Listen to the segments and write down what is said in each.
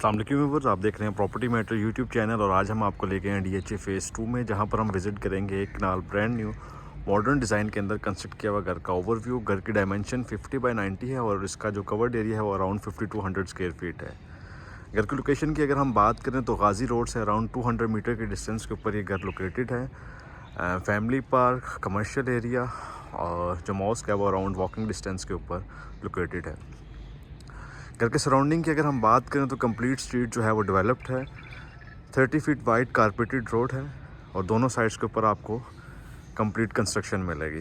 अस्सलाम वालेकुम व्यूअर्स, आप देख रहे हैं प्रॉपर्टी मैटर यूट्यूब चैनल। और आज हम आपको लेके हैं डीएचए फेज़ 2 में, जहां पर हम विज़िट करेंगे एक नाल ब्रांड न्यू मॉडर्न डिज़ाइन के अंदर कंस्ट्रक्ट किया हुआ घर का ओवरव्यू। घर की डायमेंशन 50 बाय 90 है और इसका जो कवर्ड एरिया है वो अराउंड 5200 स्क्वायर फीट है। घर की लोकेशन की अगर हम बात करें तो गाजी रोड से अराउंड 200 मीटर के डिस्टेंस के ऊपर ये घर लोकेटेड है। फैमिली पार्क, कमर्शियल एरिया और जो मॉस्क है वो अराउंड वॉकिंग डिस्टेंस के ऊपर लोकेटेड है। घर के सराउंडिंग की अगर हम बात करें तो कंप्लीट स्ट्रीट जो है वो डेवलप्ड है। 30 फीट वाइड कारपेटेड रोड है और दोनों साइड्स के ऊपर आपको कंप्लीट कंस्ट्रक्शन मिलेगी।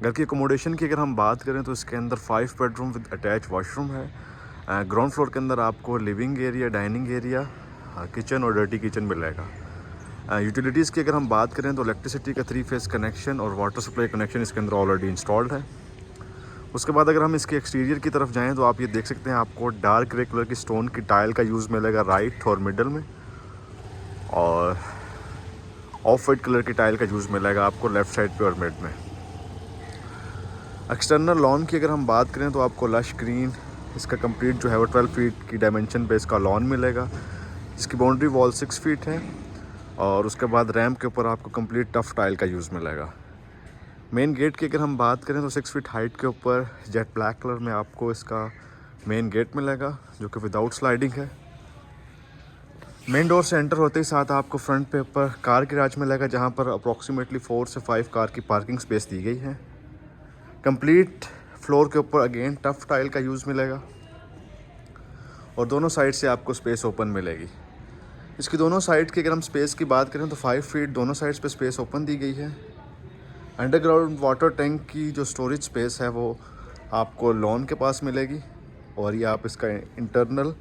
घर की अकोमोडेशन की अगर हम बात करें तो इसके अंदर 5 बेडरूम विद अटैच वॉशरूम है। ग्राउंड फ्लोर के अंदर आपको living area, dining area, kitchen और डर्टी किचन मिलेगा। यूटिलिटीज़ की अगर हम बात करें तो इलेक्ट्रिसिटी का 3 फेज़ कनेक्शन और वाटर सप्लाई कनेक्शन इसके अंदर ऑलरेडी इंस्टॉल्ड है। उसके बाद अगर हम इसके एक्सटीरियर की तरफ जाएं तो आप ये देख सकते हैं आपको डार्क ग्रे कलर की स्टोन की टाइल का यूज़ मिलेगा राइट और मिडल में, और ऑफ वाइट कलर की टाइल का यूज़ मिलेगा आपको लेफ़्ट साइड पे और मिड में। एक्सटर्नल लॉन की अगर हम बात करें तो आपको लश ग्रीन इसका कंप्लीट जो है वो 12 फीट की डायमेंशन पे इसका लॉन मिलेगा। इसकी बाउंड्री वॉल 6 फीट है और उसके बाद रैम्प के ऊपर आपको कंप्लीट टफ टाइल का यूज़ मिलेगा। मेन गेट की अगर हम बात करें तो 6 फीट हाइट के ऊपर जेट ब्लैक कलर में आपको इसका मेन गेट मिलेगा जो कि विदाउट स्लाइडिंग है। मेन डोर से एंटर होते ही साथ आपको फ्रंट पे ऊपर कार गैराज मिलेगा जहां पर अप्रॉक्सीमेटली 4 से 5 कार की पार्किंग स्पेस दी गई है। कंप्लीट फ्लोर के ऊपर अगेन टफ टाइल का यूज़ मिलेगा और दोनों साइड से आपको स्पेस ओपन मिलेगी। इसकी दोनों साइड की अगर हम स्पेस की बात करें तो 5 फीट दोनों साइड्स पे स्पेस ओपन दी गई है। अंडरग्राउंड वाटर टैंक की जो स्टोरेज स्पेस है वो आपको लॉन के पास मिलेगी और ये आप इसका इंटरनल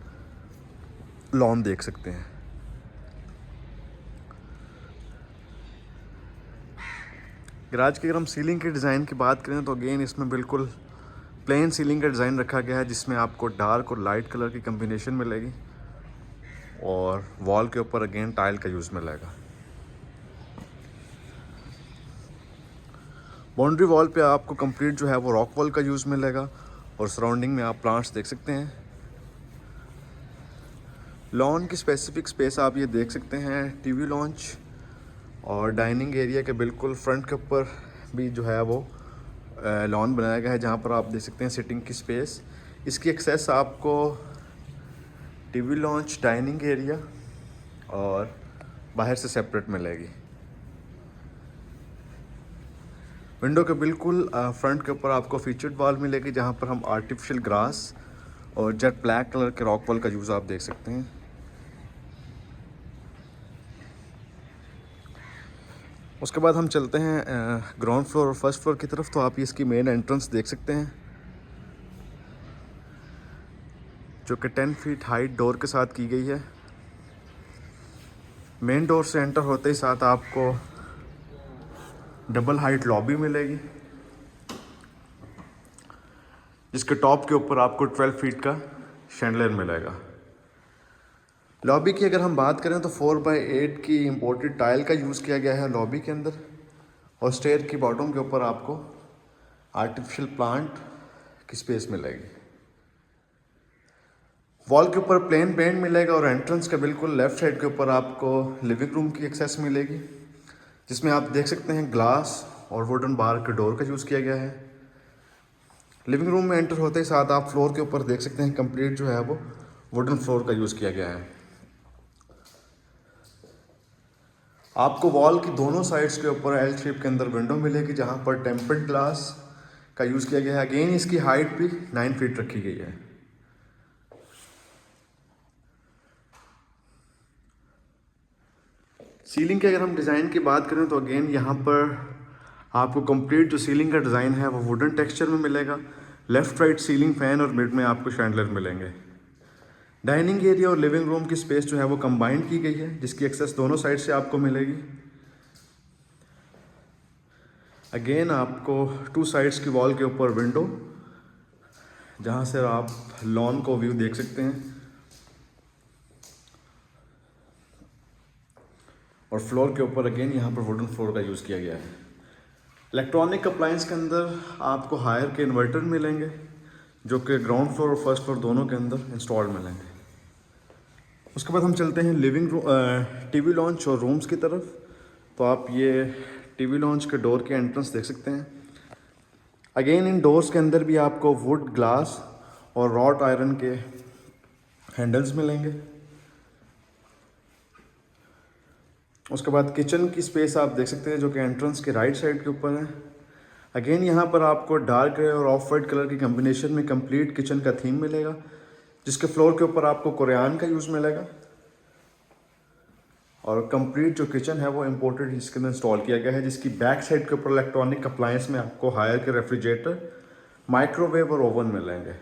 लॉन देख सकते हैं। गैराज की अगर हम सीलिंग के डिज़ाइन की बात करें तो अगेन इसमें बिल्कुल प्लेन सीलिंग का डिज़ाइन रखा गया है जिसमें आपको डार्क और लाइट कलर की कम्बिनेशन मिलेगी और वॉल के ऊपर अगेन टाइल का यूज़ मिलेगा। बाउंड्री वॉल पे आपको कंप्लीट जो है वो रॉक वॉल का यूज़ मिलेगा और सराउंडिंग में आप प्लांट्स देख सकते हैं। लॉन की स्पेसिफिक स्पेस आप ये देख सकते हैं, टीवी लॉन्च और डाइनिंग एरिया के बिल्कुल फ्रंट के ऊपर भी जो है वो लॉन बनाया गया है जहाँ पर आप देख सकते हैं सिटिंग की स्पेस। इसकी एक्सेस आपको टीवी लॉन्च, डाइनिंग एरिया और बाहर से सेपरेट मिलेगी। विंडो के बिल्कुल फ्रंट के ऊपर आपको फीचर्ड वॉल मिलेगी जहाँ पर हम आर्टिफिशियल ग्रास और जेट ब्लैक कलर के रॉक वॉल का यूज़ आप देख सकते हैं। उसके बाद हम चलते हैं ग्राउंड फ्लोर और फर्स्ट फ्लोर की तरफ, तो आप इसकी मेन एंट्रेंस देख सकते हैं जो कि 10 फीट हाइट डोर के साथ की गई है। मेन डोर से एंटर होते ही साथ आपको डबल हाइट लॉबी मिलेगी जिसके टॉप के ऊपर आपको 12 फीट का शैंडलियर मिलेगा। लॉबी की अगर हम बात करें तो 4x8 की इम्पोर्टेड टाइल का यूज़ किया गया है लॉबी के अंदर और स्टेयर की बॉटम के ऊपर आपको आर्टिफिशियल प्लांट की स्पेस मिलेगी। वॉल के ऊपर प्लेन पेंट मिलेगा और एंट्रेंस के बिल्कुल लेफ्ट साइड के ऊपर आपको लिविंग रूम की एक्सेस मिलेगी जिसमें आप देख सकते हैं ग्लास और वुडन बार के डोर का यूज़ किया गया है। लिविंग रूम में एंटर होते ही साथ आप फ्लोर के ऊपर देख सकते हैं कंप्लीट जो है वो वुडन फ्लोर का यूज़ किया गया है। आपको वॉल की दोनों साइड्स के ऊपर एल शेप के अंदर विंडो मिलेगी जहां पर टेम्पर्ड ग्लास का यूज़ किया गया है। अगेन इसकी हाइट भी 9 फीट रखी गई है। सीलिंग के अगर हम डिज़ाइन की बात करें तो अगेन यहाँ पर आपको कंप्लीट जो सीलिंग का डिज़ाइन है वो वुडन टेक्सचर में मिलेगा। लेफ़्ट राइट सीलिंग फैन और मिड में आपको शैंडलर मिलेंगे। डाइनिंग एरिया और लिविंग रूम की स्पेस जो है वो कंबाइंड की गई है जिसकी एक्सेस दोनों साइड से आपको मिलेगी। अगेन आपको 2 साइड्स की वॉल के ऊपर विंडो जहाँ से आप लॉन को व्यू देख सकते हैं और फ्लोर के ऊपर अगेन यहाँ पर वुडन फ्लोर का यूज़ किया गया है। इलेक्ट्रॉनिक अप्लायंस के अंदर आपको हायर के इन्वर्टर मिलेंगे जो कि ग्राउंड फ्लोर और फर्स्ट फ्लोर दोनों के अंदर इंस्टॉल मिलेंगे। उसके बाद हम चलते हैं लिविंग रूम, टीवी लॉन्च और रूम्स की तरफ। तो आप ये टीवी लॉन्च के डोर के एंट्रेंस देख सकते हैं। अगेन इन डोर्स के अंदर भी आपको वुड, ग्लास और रॉट आयरन के हैंडल्स मिलेंगे। उसके बाद किचन की स्पेस आप देख सकते हैं जो कि एंट्रेंस के राइट साइड के ऊपर है। अगेन यहाँ पर आपको डार्क ग्रे और ऑफ वाइट कलर की कम्बिनेशन में कंप्लीट किचन का थीम मिलेगा, जिसके फ्लोर के ऊपर आपको कुरान का यूज़ मिलेगा। और कंप्लीट जो किचन है वो इम्पोर्टेड इसके अंदर इंस्टॉल किया गया है, जिसकी बैक साइड के ऊपर इलेक्ट्रॉनिक अप्लायंस में आपको हायर के रेफ्रिजरेटर, माइक्रोवेव और ओवन मिलेंगे।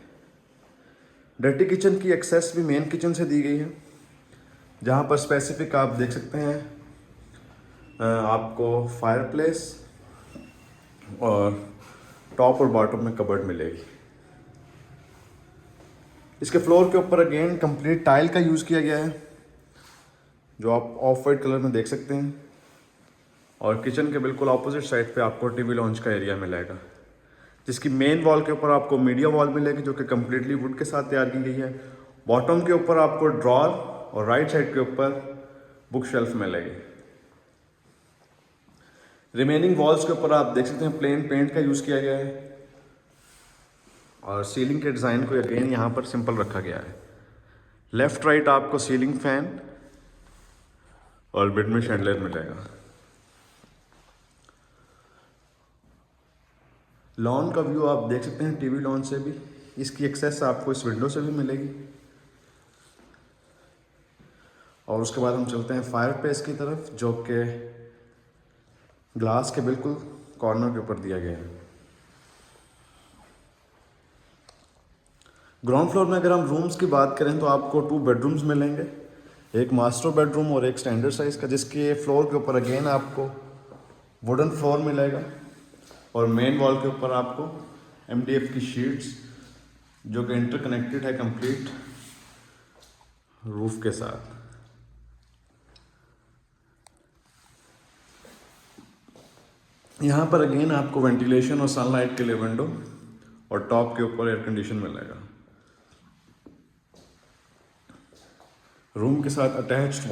डर्टी किचन की एक्सेस भी मेन किचन से दी गई है, जहाँ पर स्पेसिफिक आप देख सकते हैं आपको फायरप्लेस और टॉप और बॉटम में कबर्ड मिलेगी। इसके फ्लोर के ऊपर अगेन कंप्लीट टाइल का यूज़ किया गया है, जो आप ऑफ वाइट कलर में देख सकते हैं। और किचन के बिल्कुल ऑपोजिट साइड पे आपको टीवी लॉन्च का एरिया मिलेगा, जिसकी मेन वॉल के ऊपर आपको मीडिया वॉल मिलेगी, जो कि कम्प्लीटली वुड के साथ तैयार की गई है। बॉटम के ऊपर आपको ड्रॉर और राइट साइड के ऊपर बुक शेल्फ मिलेगी। रिमेनिंग वॉल्स के ऊपर आप देख सकते हैं प्लेन पेंट का यूज़ किया गया है। और सीलिंग के डिज़ाइन को अगेन यहाँ पर सिंपल रखा गया है। लेफ्ट राइट आपको सीलिंग फैन और बेड में शैंडलियर मिलेगा। लॉन का व्यू आप देख सकते हैं टीवी लॉन से भी। इसकी एक्सेस आपको इस विंडो से भी मिलेगी। और उसके बाद हम चलते हैं फायर प्लेस की तरफ, जो कि ग्लास के बिल्कुल कॉर्नर के ऊपर दिया गया है। ग्राउंड फ्लोर में अगर हम रूम्स की बात करें तो आपको 2 बेडरूम्स मिलेंगे, एक मास्टर बेडरूम और एक स्टैंडर्ड साइज़ का, जिसके फ्लोर के ऊपर अगेन आपको वुडन फ्लोर मिलेगा। और मेन वॉल के ऊपर आपको MDF की शीट्स, जो कि इंटरकनेक्टेड है कंप्लीट रूफ के साथ। यहाँ पर अगेन आपको वेंटिलेशन और सनलाइट के लिए विंडो और टॉप के ऊपर एयर कंडीशन मिलेगा। रूम के साथ अटैच्ड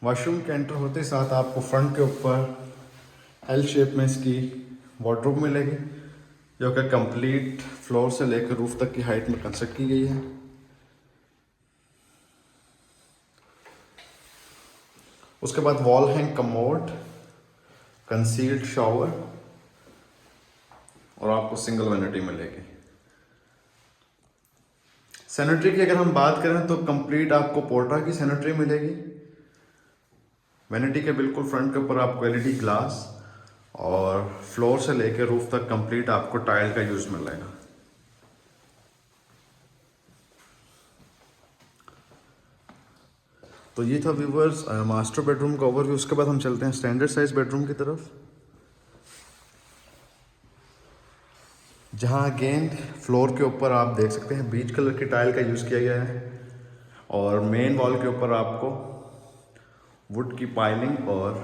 वॉशरूम के एंटर होते साथ आपको फ्रंट के ऊपर L शेप में इसकी वार्डरोब मिलेगी, जो कि कंप्लीट फ्लोर से लेकर रूफ तक की हाइट में कंस्ट्रक्ट की गई है। उसके बाद wall hang commode, concealed shower और आपको सिंगल वैनिटी मिलेगी। सैनिटरी की अगर हम बात करें तो कंप्लीट आपको पोर्टा की सैनिटरी मिलेगी। वैनिटी के बिल्कुल फ्रंट के ऊपर आपको LED ग्लास और फ्लोर से लेकर रूफ तक कंप्लीट आपको टाइल का यूज मिलेगा। तो ये था व्यूवर्स मास्टर बेडरूम का ओवरव्यू। उसके बाद हम चलते हैं स्टैंडर्ड साइज बेडरूम की तरफ, जहाँ अगेन फ्लोर के ऊपर आप देख सकते हैं बीच कलर की टाइल का यूज़ किया गया है। और मेन वॉल के ऊपर आपको वुड की पाइलिंग और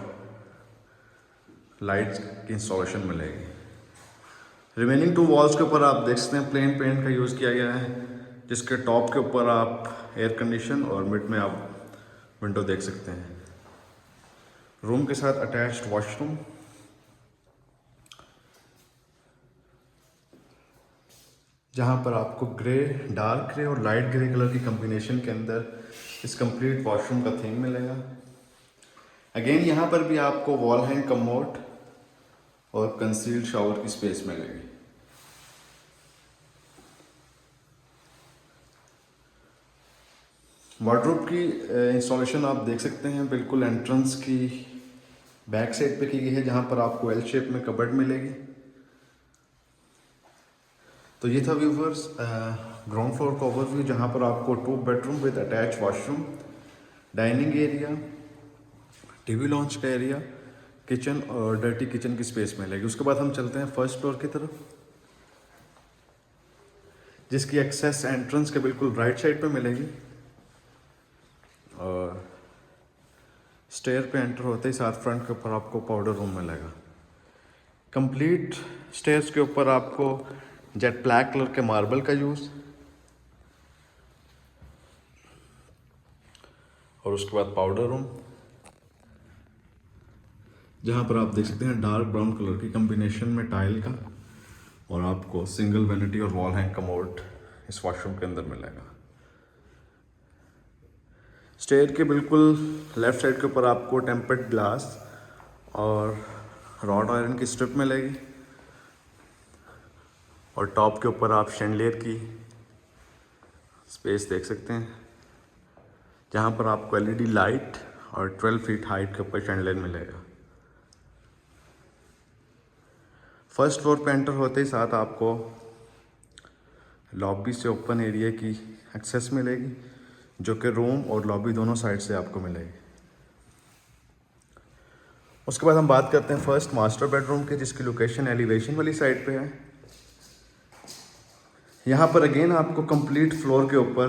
लाइट्स की इंस्टॉलेशन मिलेगी। रिमेनिंग 2 वॉल्स के ऊपर आप देख सकते हैं प्लेन पेंट का यूज़ किया गया है, जिसके टॉप के ऊपर आप एयर कंडीशन और मिड में आप विंडो देख सकते हैं। रूम के साथ अटैच्ड वॉशरूम, जहाँ पर आपको ग्रे, डार्क ग्रे और लाइट ग्रे कलर की कॉम्बिनेशन के अंदर इस कंप्लीट वॉशरूम का थीम मिलेगा। अगेन यहाँ पर भी आपको वॉल हैंग कमोड और कंसील्ड शावर की स्पेस मिलेगी। वार्डरोब की इंस्टॉलेशन आप देख सकते हैं बिल्कुल एंट्रेंस की बैक साइड पे की गई है, जहाँ पर आपको L शेप में कबर्ड मिलेगी। तो ये था व्यूवर्स ग्राउंड फ्लोर का ओवरव्यू, जहाँ पर आपको 2 bedroom with attach washroom, dining area, TV launch का एरिया, किचन और डर्टी किचन की स्पेस मिलेगी। उसके बाद हम चलते हैं फर्स्ट फ्लोर की तरफ, जिसकी एक्सेस एंट्रेंस के बिल्कुल राइट साइड पे मिलेगी। और स्टेयर पे एंटर होते ही साथ फ्रंट के ऊपर आपको पाउडर रूम मिलेगा। कंप्लीट स्टेयर्स के ऊपर आपको जेट ब्लैक कलर के मार्बल का यूज़, और उसके बाद पाउडर रूम, जहाँ पर आप देख सकते हैं डार्क ब्राउन कलर की कॉम्बिनेशन में टाइल का, और आपको सिंगल वैनिटी और वॉल हैंग कमोड इस वॉशरूम के अंदर मिलेगा। स्टेयर के बिल्कुल लेफ्ट साइड के ऊपर आपको टेम्पर्ड ग्लास और रॉड आयरन की स्ट्रिप मिलेगी, और टॉप के ऊपर आप शैंडलियर की स्पेस देख सकते हैं, जहाँ पर आपको एलईडी लाइट और 12 फीट हाइट के ऊपर शैंडलियर मिलेगा। फर्स्ट फ्लोर पे एंटर होते ही साथ आपको लॉबी से ओपन एरिया की एक्सेस मिलेगी, जो कि रूम और लॉबी दोनों साइड से आपको मिलेगी। उसके बाद हम बात करते हैं फर्स्ट मास्टर बेडरूम के, जिसकी लोकेशन एलिवेशन वाली साइड पे है। यहाँ पर अगेन आपको कंप्लीट फ्लोर के ऊपर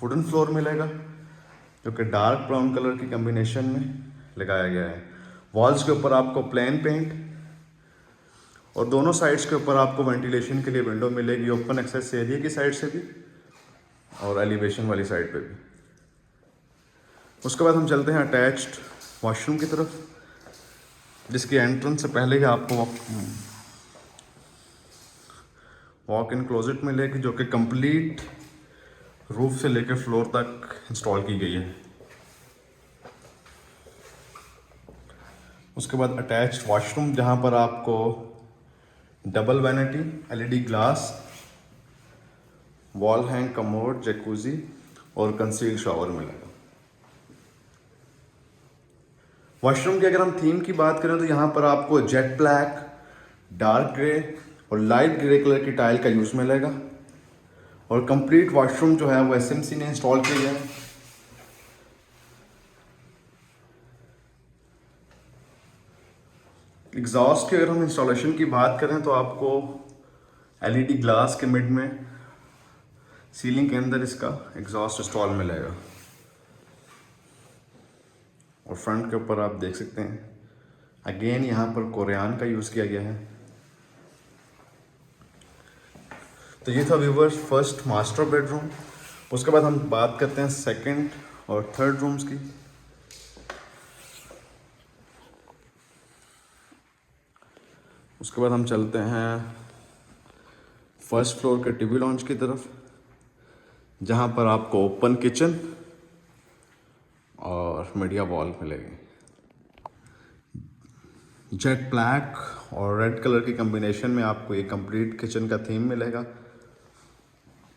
वुडन फ्लोर मिलेगा, जो कि डार्क ब्राउन कलर की कॉम्बिनेशन में लगाया गया है। वॉल्स के ऊपर आपको प्लेन पेंट, और दोनों साइड्स के ऊपर आपको वेंटिलेशन के लिए विंडो मिलेगी, ओपन एक्सेस एरिया की साइड से भी और एलिवेशन वाली साइड पे भी। उसके बाद हम चलते हैं अटैच्ड वॉशरूम की तरफ, जिसकी एंट्रेंस से पहले ही आपको वॉक इन क्लोजेट मिलेगी, जो कि कंप्लीट रूफ से लेकर फ्लोर तक इंस्टॉल की गई है। उसके बाद अटैच्ड वॉशरूम, जहाँ पर आपको double vanity, LED glass, wall hang commode, jacuzzi और कंसील्ड शावर मिलेगा। वॉशरूम की अगर हम थीम की बात करें तो यहाँ पर आपको जेट ब्लैक, डार्क ग्रे और लाइट ग्रे कलर की टाइल का यूज़ मिलेगा, और कंप्लीट वॉशरूम जो है वो एसएमसी ने इंस्टॉल किया है। एग्जॉस्ट की अगर हम इंस्टॉलेशन की बात करें तो आपको एलईडी ग्लास के मिड में सीलिंग के अंदर इसका एग्जॉस्ट इंस्टॉल मिलेगा, और फ्रंट के ऊपर आप देख सकते हैं अगेन यहाँ पर कोरियान का यूज़ किया गया है। तो ये था व्यूवर्स फर्स्ट मास्टर बेडरूम। उसके बाद हम बात करते हैं सेकंड और थर्ड रूम्स की। उसके बाद हम चलते हैं फर्स्ट फ्लोर के टीवी लॉन्च की तरफ, जहाँ पर आपको ओपन किचन और मीडिया वॉल मिलेगी। जेट ब्लैक और रेड कलर की कॉम्बिनेशन में आपको ये कंप्लीट किचन का थीम मिलेगा,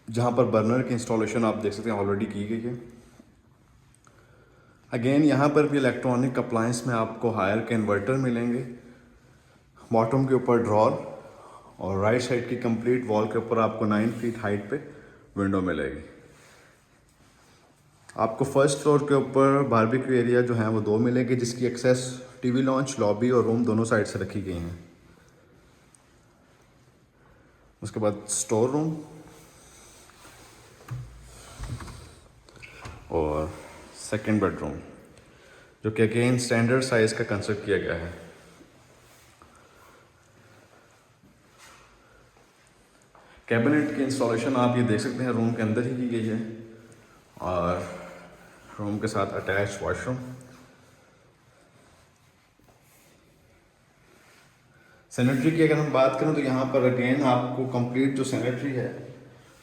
जहाँ पर बर्नर की इंस्टॉलेशन आप देख सकते हैं ऑलरेडी की गई है। अगेन यहाँ पर भी इलेक्ट्रॉनिक अप्लायंस में आपको हायर के इन्वर्टर मिलेंगे, बॉटम के ऊपर ड्रॉर, और राइट साइड की कंप्लीट वॉल के ऊपर आपको 9 फीट हाइट पे विंडो मिलेगी। आपको फर्स्ट फ्लोर के ऊपर बारबेक्यू एरिया जो है वो 2 मिलेंगे, जिसकी एक्सेस टीवी लॉन्च, लॉबी और रूम दोनों साइड से रखी गई हैं। उसके बाद स्टोर रूम और सेकंड बेडरूम, जो कि अगेन स्टैंडर्ड साइज का कंस्ट्रक्ट किया गया है। कैबिनेट की इंस्टॉलेशन आप ये देख सकते हैं रूम के अंदर ही की गई है, और रूम के साथ अटैच वॉशरूम। सैनिटरी की अगर हम बात करें तो यहाँ पर अगेन आपको कंप्लीट जो सैनिटरी है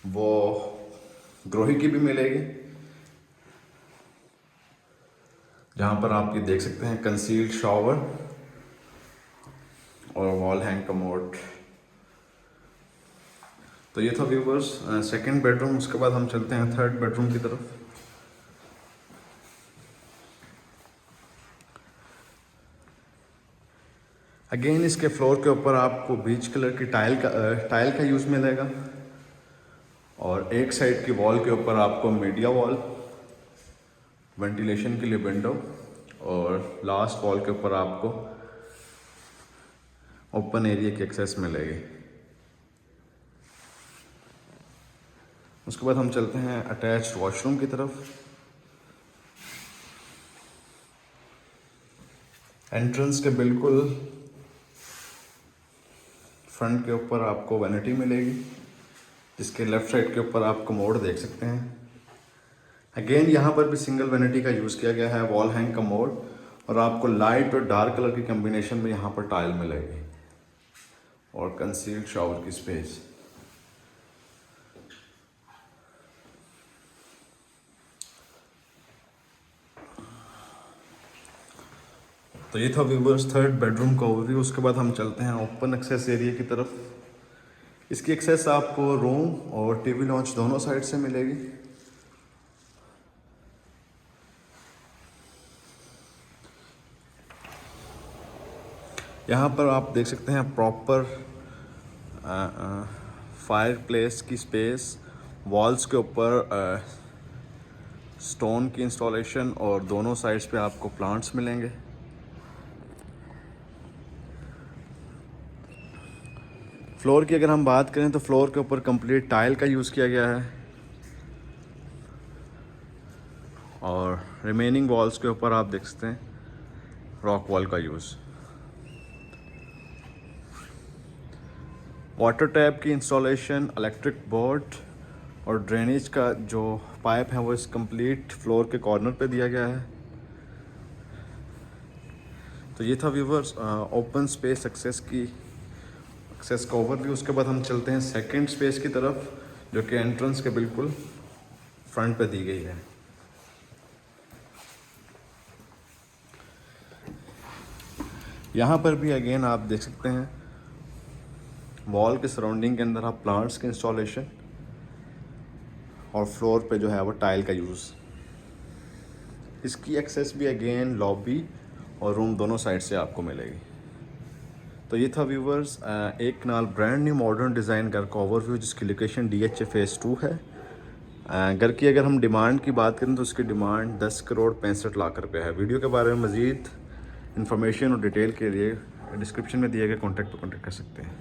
वो ग्रोही की भी मिलेगी, जहाँ पर आप ये देख सकते हैं कंसील्ड शावर और वॉल हैंग कमोड। तो ये था व्यूवर्स सेकंड बेडरूम। उसके बाद हम चलते हैं थर्ड बेडरूम की तरफ। अगेन इसके फ्लोर के ऊपर आपको बीच कलर की टाइल का यूज़ मिलेगा, और एक साइड की वॉल के ऊपर आपको मीडिया वॉल, वेंटिलेशन के लिए विंडो, और लास्ट वॉल के ऊपर आपको ओपन एरिया की एक्सेस मिलेगी। उसके बाद हम चलते हैं अटैच्ड वॉशरूम की तरफ। एंट्रेंस के बिल्कुल फ्रंट के ऊपर आपको वैनिटी मिलेगी, जिसके लेफ़्ट साइड के ऊपर आप कमोड देख सकते हैं। अगेन यहाँ पर भी सिंगल वैनिटी का यूज़ किया गया है, वॉल हैंग कमोड, और आपको लाइट और डार्क कलर की कम्बिनेशन में यहाँ पर टाइल मिलेगी और कंसील्ड शॉवर की स्पेस। तो ये था व्यूवर्स थर्ड बेडरूम का ओवरव्यू। उसके बाद हम चलते हैं ओपन एक्सेस एरिया की तरफ। इसकी एक्सेस आपको रूम और टीवी लॉन्च दोनों साइड से मिलेगी। यहाँ पर आप देख सकते हैं प्रॉपर फायर प्लेस की स्पेस, वॉल्स के ऊपर स्टोन की इंस्टॉलेशन और दोनों साइड्स पे आपको प्लांट्स मिलेंगे। फ्लोर की अगर हम बात करें तो फ्लोर के ऊपर कंप्लीट टाइल का यूज़ किया गया है और रिमेनिंग वॉल्स के ऊपर आप देख सकते हैं रॉक वॉल का यूज़। वाटर टैप की इंस्टॉलेशन, इलेक्ट्रिक बोर्ड और ड्रेनेज का जो पाइप है वो इस कंप्लीट फ्लोर के कॉर्नर पे दिया गया है। तो ये था व्यूवर्स ओपन स्पेस एक्सेस का ओवरव्यू। उसके बाद हम चलते हैं सेकंड स्पेस की तरफ, जो कि एंट्रेंस के बिल्कुल फ्रंट पे दी गई है। यहाँ पर भी अगेन आप देख सकते हैं वॉल के सराउंडिंग के अंदर आप प्लांट्स के इंस्टॉलेशन और फ्लोर पे जो है वो टाइल का यूज़। इसकी एक्सेस भी अगेन लॉबी और रूम दोनों साइड से आपको मिलेगी। तो ये था व्यूवर्स एक नाल ब्रांड न्यू मॉडर्न डिज़ाइन घर का ओवरव्यू, जिसकी लोकेशन DHA फेज़ 2 है। घर की अगर हम डिमांड की बात करें तो उसकी डिमांड 10,65,00,000 रुपये है। वीडियो के बारे में मज़ीद इन्फॉर्मेशन और डिटेल के लिए डिस्क्रिप्शन में दिए गए कॉन्टैक्ट पर कॉन्टैक्ट कर सकते हैं।